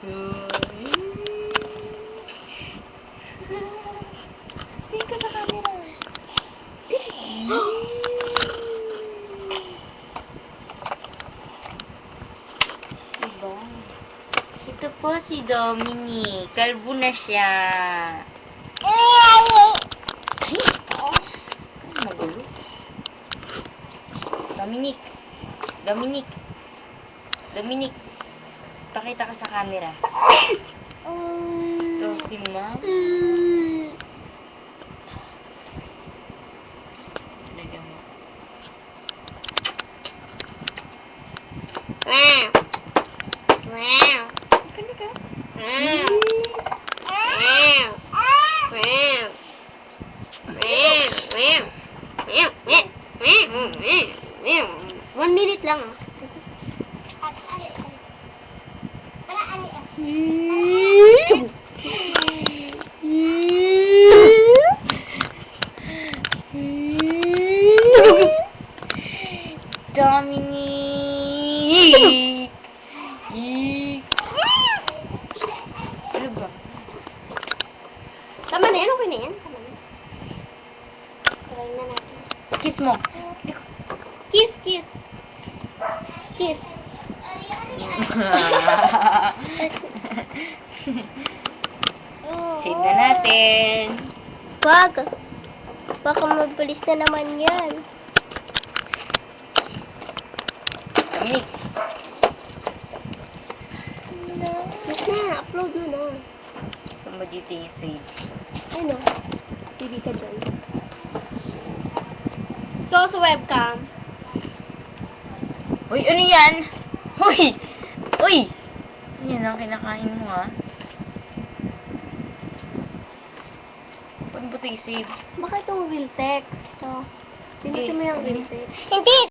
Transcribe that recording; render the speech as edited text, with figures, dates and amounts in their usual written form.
Tingin ka sa camera. Diba? Ito po si Dominic. Kalbo na siya. Ay! Ano magulo? Dominic. Dominic. Dominic. Pakita ka sa camera. Ito si Ma'am. Lagyan mo. Kani ka? One minute lang. Dominic! Ano ba? Tama na yan, okay na yan. Tama na. Try na natin. Kiss mo. Kiss, kiss. Kiss. Save na natin. Wag. Baka mabalis na naman yan. Dominic. Yes na, upload mo na. Saan ba dito yung save? Ano? Pili ka dyan. Ito sa webcam. Uy, ano yan? Uy! Uy! Yan ang kinakain mo, ha? Paano ba ito i-save? Baka itong real tech. Ito. Pinutin mo yung real tech. Hindi!